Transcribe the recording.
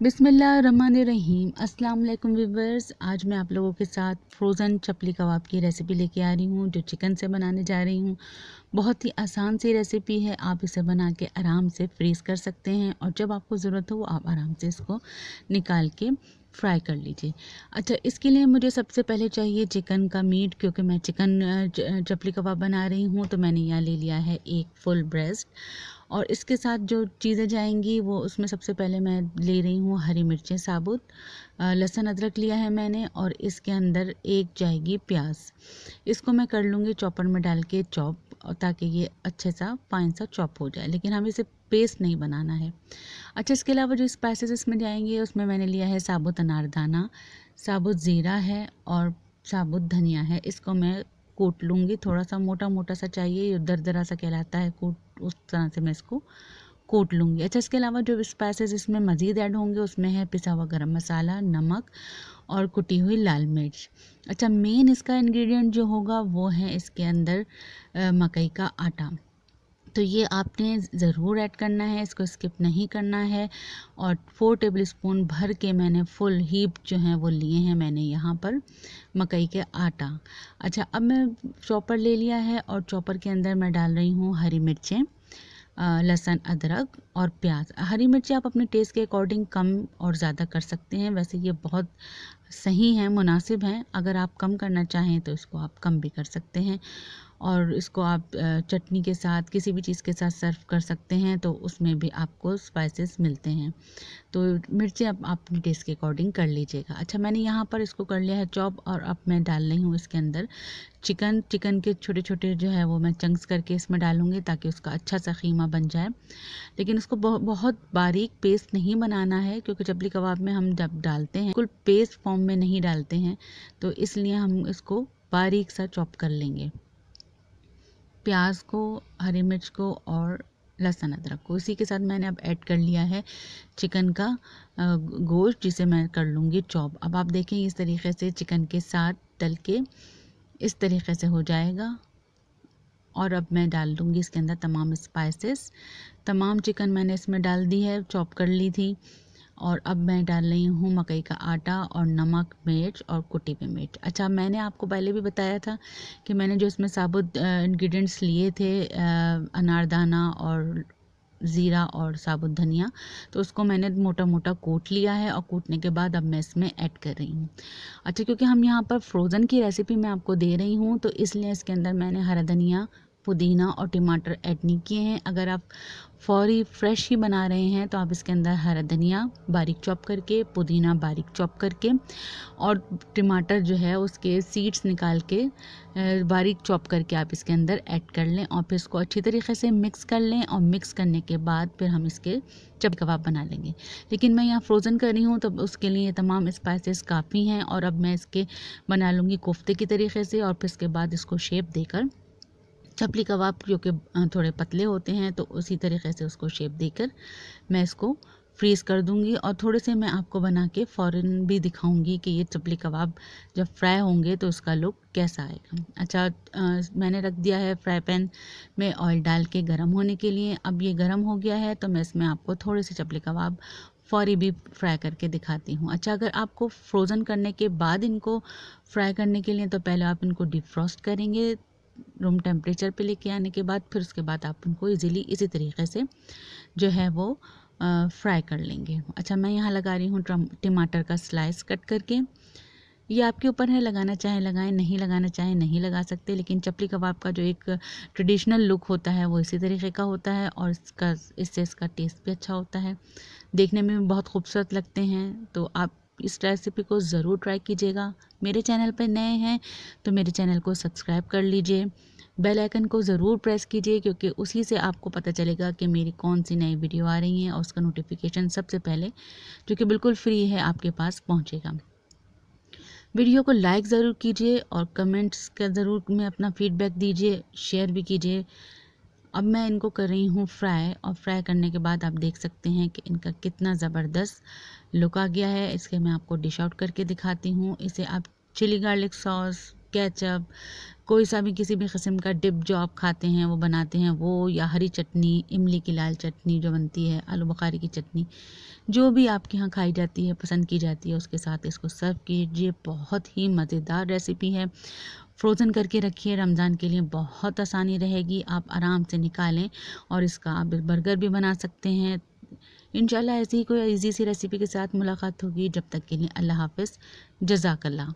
बिस्मिल्लाहिर्रहमानिर्रहीम। अस्सलाम वालेकुम व्यूअर्स। आज मैं आप लोगों के साथ फ्रोज़न चपली कबाब की रेसिपी लेके आ रही हूँ जो चिकन से बनाने जा रही हूँ। बहुत ही आसान सी रेसिपी है, आप इसे बना के आराम से फ्रीज़ कर सकते हैं और जब आपको ज़रूरत हो आप आराम से इसको निकाल के फ्राई कर लीजिए। अच्छा, इसके लिए मुझे सबसे पहले चाहिए चिकन का मीट, क्योंकि मैं चिकन चपली कबाब बना रही हूँ तो मैंने यहाँ ले लिया है एक फुल ब्रेस्ट। और इसके साथ जो चीज़ें जाएंगी वो उसमें सबसे पहले मैं ले रही हूँ हरी मिर्चें साबुत, लहसुन अदरक लिया है मैंने, और इसके अंदर एक जाएगी प्याज। इसको मैं कर लूँगी चॉपर में डाल के चॉप, और ताकि ये अच्छे सा फाइन सा चॉप हो जाए, लेकिन हमें इसे पेस्ट नहीं बनाना है। अच्छा, इसके अलावा जो स्पाइसेस इसमें जाएंगे उसमें मैंने लिया है साबुत अनारदाना, साबुत ज़ीरा है और साबुत धनिया है। इसको मैं कूट लूँगी, थोड़ा सा मोटा मोटा सा चाहिए, ये दरदरा सा कहलाता है कूट, उस तरह से मैं इसको कूट लूँगी। अच्छा, इसके अलावा जो स्पाइसेस इसमें मज़ीद ऐड होंगे उसमें है पिसा हुआ गरम मसाला, नमक और कुटी हुई लाल मिर्च। अच्छा, मेन इसका इंग्रेडिएंट जो होगा वो है इसके अंदर मकई का आटा। तो ये आपने ज़रूर ऐड करना है, इसको स्किप नहीं करना है। और 4 टेबलस्पून भर के मैंने फुल हीप जो हैं वो लिए हैं मैंने यहाँ पर मकई के आटा। अच्छा, अब मैं चॉपर ले लिया है और चॉपर के अंदर मैं डाल रही हूँ हरी मिर्चें, लहसुन अदरक और प्याज। हरी मिर्ची आप अपने टेस्ट के अकॉर्डिंग कम और ज़्यादा कर सकते हैं, वैसे ये बहुत सही हैं, मुनासिब हैं। अगर आप कम करना चाहें तो इसको आप कम भी कर सकते हैं, और इसको आप चटनी के साथ किसी भी चीज़ के साथ सर्व कर सकते हैं, तो उसमें भी आपको स्पाइसेस मिलते हैं। तो मिर्चें आप अपनी टेस्ट के अकॉर्डिंग कर लीजिएगा। अच्छा, मैंने यहाँ पर इसको कर लिया है चॉप, और अब मैं डाल रही हूँ इसके अंदर चिकन के छोटे छोटे जो है वो मैं चंक्स करके इसमें डालूँगी, ताकि उसका अच्छा सा ख़ीमा बन जाए। लेकिन उसको बहुत बारीक पेस्ट नहीं बनाना है, क्योंकि चपली कबाब में हम जब डालते हैं बिल्कुल पेस्ट फॉर्म में नहीं डालते हैं, तो इसलिए हम इसको बारीक सा चॉप कर लेंगे, प्याज को, हरी मिर्च को और लहसुन अदरक को। इसी के साथ मैंने अब ऐड कर लिया है चिकन का गोश्त, जिसे मैं कर लूँगी चॉप। अब आप देखें इस तरीके से चिकन के साथ तल के इस तरीके से हो जाएगा। और अब मैं डाल दूँगी इसके अंदर तमाम स्पाइसेस। तमाम चिकन मैंने इसमें डाल दी है, चॉप कर ली थी। और अब मैं डाल रही हूँ मकई का आटा और नमक, मिर्च और कुटी हुई मिर्च। अच्छा, मैंने आपको पहले भी बताया था कि मैंने जो इसमें साबुत इंग्रेडिएंट्स लिए थे, अनारदाना और ज़ीरा और साबुत धनिया, तो उसको मैंने मोटा मोटा कूट लिया है, और कूटने के बाद अब मैं इसमें ऐड कर रही हूँ। अच्छा, क्योंकि हम यहाँ पर फ्रोज़न की रेसिपी मैं आपको दे रही हूँ, तो इसलिए इसके अंदर मैंने हरा धनिया, पुदीना और टमाटर ऐड नहीं किए हैं। अगर आप फौरी फ्रेश ही बना रहे हैं तो आप इसके अंदर हरा धनिया बारीक चॉप करके, पुदीना बारीक चॉप करके और टमाटर जो है उसके सीड्स निकाल के बारीक चॉप करके आप इसके अंदर ऐड कर लें, और फिर इसको अच्छी तरीके से मिक्स कर लें। और मिक्स करने के बाद फिर हम इसके चप कबाब बना लेंगे। लेकिन मैं यहाँ फ्रोज़न कर रही हूँ तो उसके लिए तमाम स्पाइसेस काफ़ी हैं, और अब मैं इसके बना लूँगी कोफ्ते की तरीके से, और फिर इसके बाद इसको शेप देकर चपली कबाब, क्योंकि थोड़े पतले होते हैं, तो उसी तरीके से उसको शेप देकर मैं इसको फ्रीज़ कर दूंगी। और थोड़े से मैं आपको बना के फ़ौरन भी दिखाऊंगी कि ये चपली कबाब जब फ्राई होंगे तो उसका लुक कैसा आएगा। अच्छा, मैंने रख दिया है फ्राई पैन में ऑयल डाल के गर्म होने के लिए। अब ये गर्म हो गया है तो मैं इसमें आपको थोड़े से चपली कबाब फ़ौरी भी फ्राई करके दिखाती हूँ। अच्छा, अगर आपको फ्रोज़न करने के बाद इनको फ्राई करने के लिए, तो पहले आप इनको डीप फ्रॉस्ट करेंगे रूम टेम्परेचर पे लेके आने के बाद, फिर उसके बाद आप उनको इजीली इसी तरीके से जो है वो फ्राई कर लेंगे। अच्छा, मैं यहाँ लगा रही हूँ टमाटर का स्लाइस कट करके। ये आपके ऊपर है, लगाना चाहे लगाएं, नहीं लगाना चाहे नहीं लगा सकते, लेकिन चपली कबाब का जो एक ट्रेडिशनल लुक होता है वो इसी तरीके का होता है, और इससे इसका टेस्ट भी अच्छा होता है, देखने में भी बहुत खूबसूरत लगते हैं। तो आप इस रेसिपी को ज़रूर ट्राई कीजिएगा। मेरे चैनल पर नए हैं तो मेरे चैनल को सब्सक्राइब कर लीजिए, बेल आइकन को ज़रूर प्रेस कीजिए, क्योंकि उसी से आपको पता चलेगा कि मेरी कौन सी नई वीडियो आ रही हैं, और उसका नोटिफिकेशन सबसे पहले, जो कि बिल्कुल फ्री है, आपके पास पहुंचेगा। वीडियो को लाइक ज़रूर कीजिए और कमेंट्स का ज़रूर में अपना फीडबैक दीजिए, शेयर भी कीजिए। अब मैं इनको कर रही हूँ फ्राई, और फ्राई करने के बाद आप देख सकते हैं कि इनका कितना ज़बरदस्त लुक आ गया है। इसके मैं आपको डिश आउट करके दिखाती हूँ। इसे आप चिली गार्लिक सॉस, केचप, कोई सा भी किसी भी किस्म का डिप जो आप खाते हैं वो बनाते हैं वो, या हरी चटनी, इमली की लाल चटनी जो बनती है, आलू बुखारे की चटनी, जो भी आपके यहाँ खाई जाती है, पसंद की जाती है, उसके साथ इसको सर्व कीजिए। बहुत ही मज़ेदार रेसिपी है। फ्रोज़न करके रखिए, रमज़ान के लिए बहुत आसानी रहेगी, आप आराम से निकालें और इसका आप बर्गर भी बना सकते हैं। इंशाल्लाह ऐसी ही कोई ईज़ी सी रेसिपी के साथ मुलाकात होगी। जब तक के लिए अल्लाह हाफ़िज़। जज़ाकल्लाह।